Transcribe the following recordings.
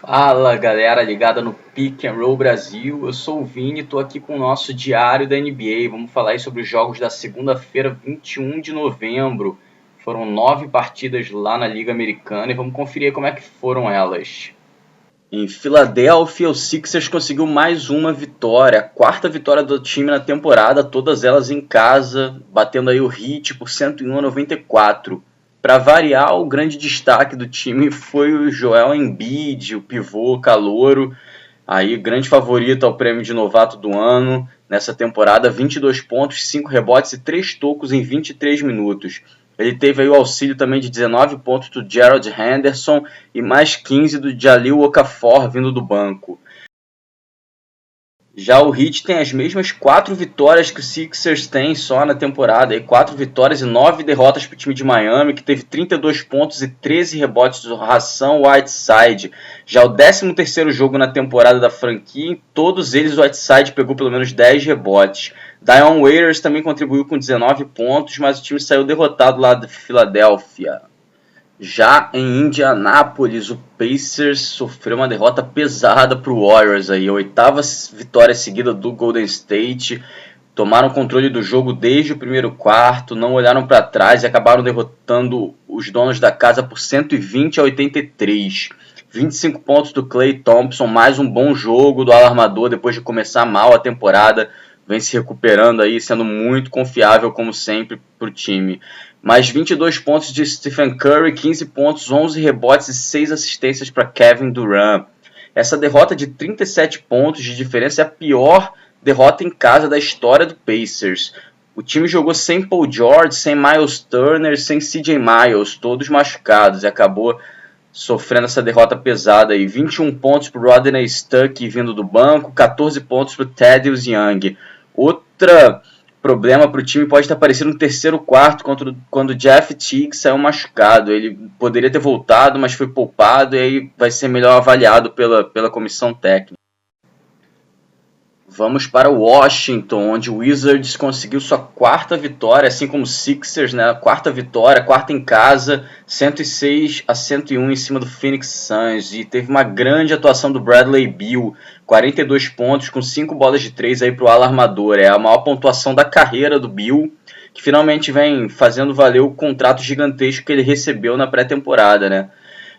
Fala galera ligada no Pick and Roll Brasil, eu sou o Vini e estou aqui com o nosso diário da NBA. Vamos falar aí sobre os jogos da segunda-feira, 21 de novembro. Foram 9 partidas lá na Liga Americana e vamos conferir como é que foram elas. Em Filadélfia, o Sixers conseguiu mais uma vitória, a quarta vitória do time na temporada, todas elas em casa, batendo aí o Heat por 101-94. Para variar, o grande destaque do time foi o Joel Embiid, o pivô calouro, aí grande favorito ao prêmio de novato do ano nessa temporada, 22 pontos, 5 rebotes e 3 tocos em 23 minutos. Ele teve aí o auxílio também de 19 pontos do Gerald Henderson e mais 15 do Jahlil Okafor vindo do banco. Já o Heat tem as mesmas 4 vitórias que o Sixers tem só na temporada. Aí 4 vitórias e 9 derrotas para o time de Miami, que teve 32 pontos e 13 rebotes do Hassan Whiteside. Já o 13º jogo na temporada da franquia, em todos eles o Whiteside pegou pelo menos 10 rebotes. Dion Waiters também contribuiu com 19 pontos, mas o time saiu derrotado lá de Filadélfia. Já em Indianápolis, o Pacers sofreu uma derrota pesada para o Warriors, aí, a 8ª vitória seguida do Golden State. Tomaram controle do jogo desde o primeiro quarto, não olharam para trás e acabaram derrotando os donos da casa por 120-83. 25 pontos do Klay Thompson, mais um bom jogo do alarmador depois de começar mal a temporada. Vem se recuperando aí, sendo muito confiável, como sempre, para o time. Mais 22 pontos de Stephen Curry, 15 pontos, 11 rebotes e 6 assistências para Kevin Durant. Essa derrota de 37 pontos de diferença é a pior derrota em casa da história do Pacers. O time jogou sem Paul George, sem Miles Turner, sem CJ Miles, todos machucados, e acabou sofrendo essa derrota pesada aí. 21 pontos para o Rodney Stuck vindo do banco, 14 pontos para o Thaddeus Young. Outro problema para o time pode estar aparecendo no terceiro quarto, quando o Jeff Teague saiu machucado. Ele poderia ter voltado, mas foi poupado e aí vai ser melhor avaliado pela comissão técnica. Vamos para Washington, onde o Wizards conseguiu sua 4ª vitória, assim como o Sixers, né? 4ª vitória, 4ª em casa, 106-101 em cima do Phoenix Suns. E teve uma grande atuação do Bradley Beal, 42 pontos com 5 bolas de 3 aí para o alarmador. É a maior pontuação da carreira do Beal, que finalmente vem fazendo valer o contrato gigantesco que ele recebeu na pré-temporada, né?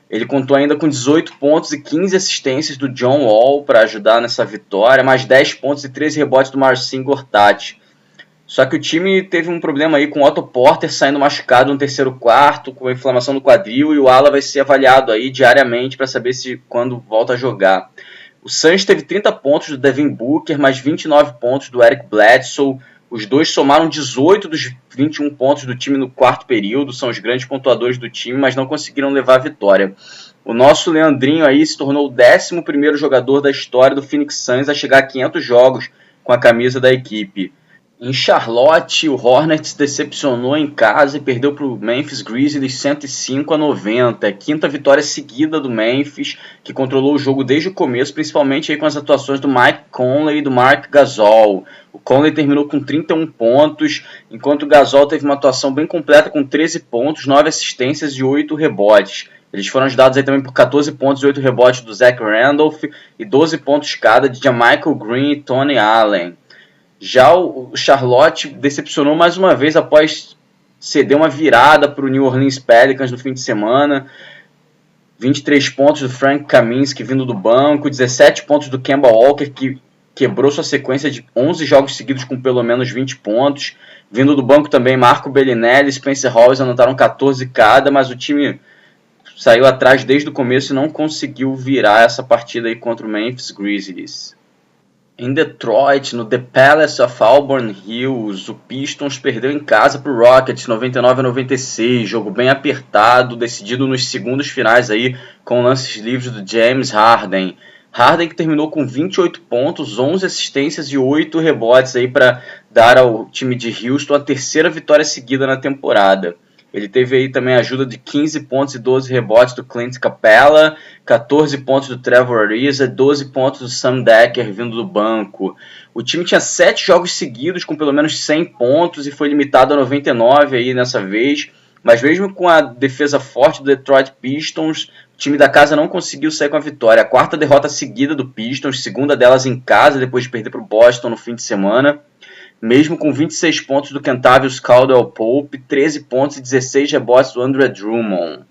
Ele contou ainda com 18 pontos e 15 assistências do John Wall para ajudar nessa vitória, mais 10 pontos e 13 rebotes do Marcin Gortat. Só que o time teve um problema aí com o Otto Porter saindo machucado no terceiro quarto, com a inflamação do quadril, e o ala vai ser avaliado aí diariamente para saber se quando volta a jogar. O Suns teve 30 pontos do Devin Booker, mais 29 pontos do Eric Bledsoe. Os dois somaram 18 dos 21 pontos do time no quarto período, são os grandes pontuadores do time, mas não conseguiram levar a vitória. O nosso Leandrinho aí se tornou o 11º jogador da história do Phoenix Suns a chegar a 500 jogos com a camisa da equipe. Em Charlotte, o Hornets decepcionou em casa e perdeu para o Memphis Grizzlies 105-90. É a 5ª vitória seguida do Memphis, que controlou o jogo desde o começo, principalmente aí com as atuações do Mike Conley e do Marc Gasol. O Conley terminou com 31 pontos, enquanto o Gasol teve uma atuação bem completa com 13 pontos, 9 assistências e 8 rebotes. Eles foram ajudados aí também por 14 pontos e 8 rebotes do Zach Randolph e 12 pontos cada de JaMychal Green e Tony Allen. Já o Charlotte decepcionou mais uma vez após ceder uma virada para o New Orleans Pelicans no fim de semana. 23 pontos do Frank Kaminsky vindo do banco, 17 pontos do Kemba Walker, que quebrou sua sequência de 11 jogos seguidos com pelo menos 20 pontos. Vindo do banco também Marco Bellinelli e Spencer Hawes anotaram 14 cada, mas o time saiu atrás desde o começo e não conseguiu virar essa partida aí contra o Memphis Grizzlies. Em Detroit, no The Palace of Auburn Hills, o Pistons perdeu em casa para o Rockets 99-96, jogo bem apertado, decidido nos segundos finais aí, com lances livres do James Harden. Harden que terminou com 28 pontos, 11 assistências e 8 rebotes aí para dar ao time de Houston a 3ª vitória seguida na temporada. Ele teve aí também a ajuda de 15 pontos e 12 rebotes do Clint Capella, 14 pontos do Trevor Ariza, 12 pontos do Sam Dekker vindo do banco. O time tinha 7 jogos seguidos com pelo menos 100 pontos e foi limitado a 99 aí nessa vez, mas mesmo com a defesa forte do Detroit Pistons, o time da casa não conseguiu sair com a vitória. A quarta derrota seguida do Pistons, segunda delas em casa, depois de perder para o Boston no fim de semana. Mesmo com 26 pontos do Kentavious Caldwell-Pope, 13 pontos e 16 rebotes do Andre Drummond.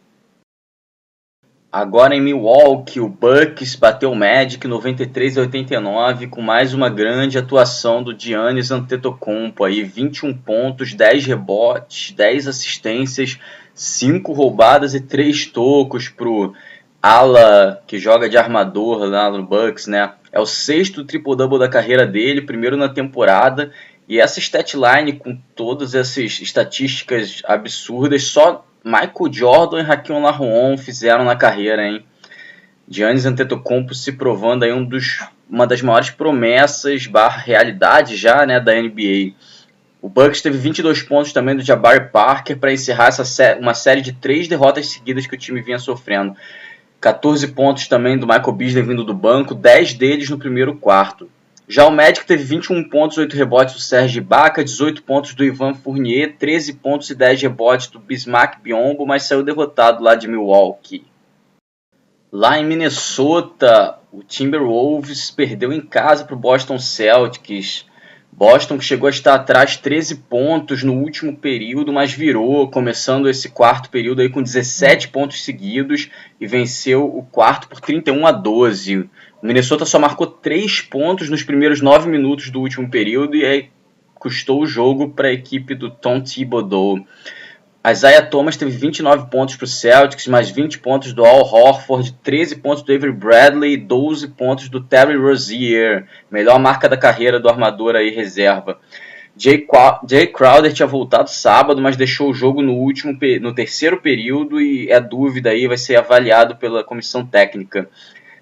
Agora em Milwaukee, o Bucks bateu o Magic 93-89 com mais uma grande atuação do Giannis Antetokounmpo, aí 21 pontos, 10 rebotes, 10 assistências, 5 roubadas e 3 tocos pro ala que joga de armador lá no Bucks, né? É o sexto triple-double da carreira dele, primeiro na temporada, e essa statline com todas essas estatísticas absurdas, só Michael Jordan e Hakeem Olajuwon fizeram na carreira, hein? Giannis Antetokounmpo se provando aí uma das maiores promessas / realidade já, né, da NBA. O Bucks teve 22 pontos também do Jabari Parker para encerrar uma série de 3 derrotas seguidas que o time vinha sofrendo. 14 pontos também do Michael Beasley vindo do banco, 10 deles no primeiro quarto. Já o Magic teve 21 pontos, 8 rebotes do Serge Ibaka, 18 pontos do Ivan Fournier, 13 pontos e 10 rebotes do Bismack Biyombo, mas saiu derrotado lá de Milwaukee. Lá em Minnesota, o Timberwolves perdeu em casa para o Boston Celtics. Boston que chegou a estar atrás 13 pontos no último período, mas virou, começando esse quarto período aí com 17 pontos seguidos e venceu o quarto por 31-12. O Minnesota só marcou 3 pontos nos primeiros 9 minutos do último período e aí custou o jogo para a equipe do Tom Thibodeau. Isaiah Thomas teve 29 pontos para o Celtics, mais 20 pontos do Al Horford, 13 pontos do Avery Bradley e 12 pontos do Terry Rozier, melhor marca da carreira do armador aí reserva. Jay Crowder tinha voltado sábado, mas deixou o jogo no terceiro período e é dúvida aí, vai ser avaliado pela comissão técnica.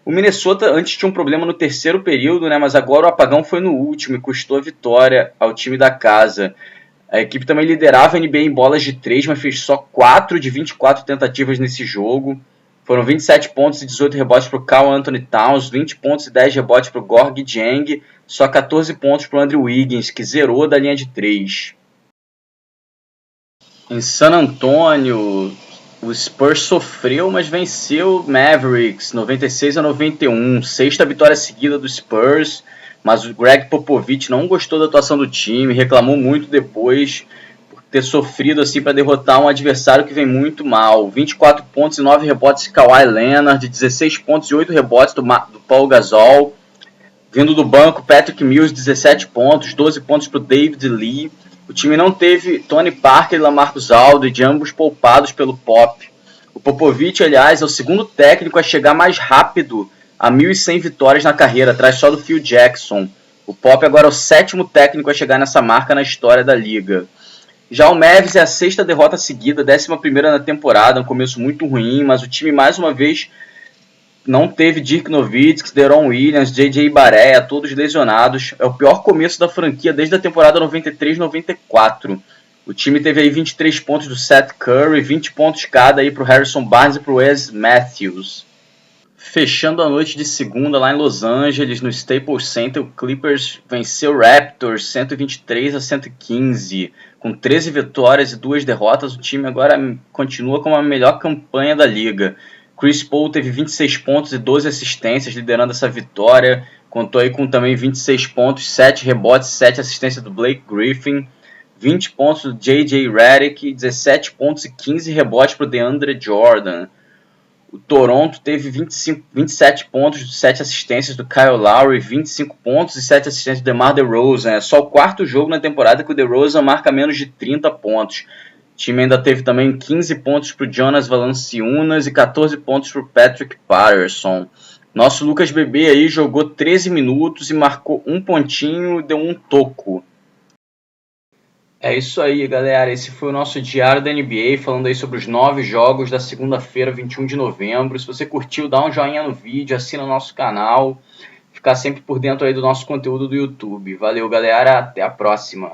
O Minnesota antes tinha um problema no terceiro período, né, mas agora o apagão foi no último e custou a vitória ao time da casa. A equipe também liderava a NBA em bolas de 3, mas fez só 4 de 24 tentativas nesse jogo. Foram 27 pontos e 18 rebotes para o Karl Anthony Towns, 20 pontos e 10 rebotes para o Gorgui Dieng, só 14 pontos para o Andrew Wiggins, que zerou da linha de 3. Em San Antonio, o Spurs sofreu, mas venceu o Mavericks 96-91, sexta vitória seguida do Spurs. Mas o Greg Popovich não gostou da atuação do time, reclamou muito depois por ter sofrido assim para derrotar um adversário que vem muito mal. 24 pontos e 9 rebotes de Kawhi Leonard, 16 pontos e 8 rebotes do Paul Gasol. Vindo do banco, Patrick Mills, 17 pontos, 12 pontos para o David Lee. O time não teve Tony Parker e LaMarcus Aldridge, ambos poupados pelo Pop. O Popovich, aliás, é o segundo técnico a chegar mais rápido a 1.100 vitórias na carreira, atrás só do Phil Jackson. O Pop agora é o sétimo técnico a chegar nessa marca na história da liga. Já o Mavs é a sexta derrota seguida, 11ª na temporada, um começo muito ruim, mas o time mais uma vez não teve Dirk Nowitzki, Deron Williams, J.J. Barea, todos lesionados. É o pior começo da franquia desde a temporada 93-94. O time teve aí 23 pontos do Seth Curry, 20 pontos cada aí pro Harrison Barnes e pro Wes Matthews. Fechando a noite de segunda lá em Los Angeles, no Staples Center, o Clippers venceu o Raptors 123-115. Com 13 vitórias e 2 derrotas, o time agora continua com a melhor campanha da liga. Chris Paul teve 26 pontos e 12 assistências, liderando essa vitória. Contou aí com também 26 pontos, 7 rebotes, 7 assistências do Blake Griffin. 20 pontos do J.J. Redick, 17 pontos e 15 rebotes para o DeAndre Jordan. O Toronto teve 27 pontos, 7 assistências do Kyle Lowry, 25 pontos e 7 assistências do DeMar DeRozan. É só o quarto jogo na temporada que o DeRozan marca menos de 30 pontos. O time ainda teve também 15 pontos para o Jonas Valanciunas e 14 pontos para o Patrick Patterson. Nosso Lucas Bebê aí jogou 13 minutos e marcou um pontinho e deu um toco. É isso aí, galera. Esse foi o nosso diário da NBA, falando aí sobre os 9 jogos da segunda-feira, 21 de novembro. Se você curtiu, dá um joinha no vídeo, assina o nosso canal, ficar sempre por dentro aí do nosso conteúdo do YouTube. Valeu, galera. Até a próxima.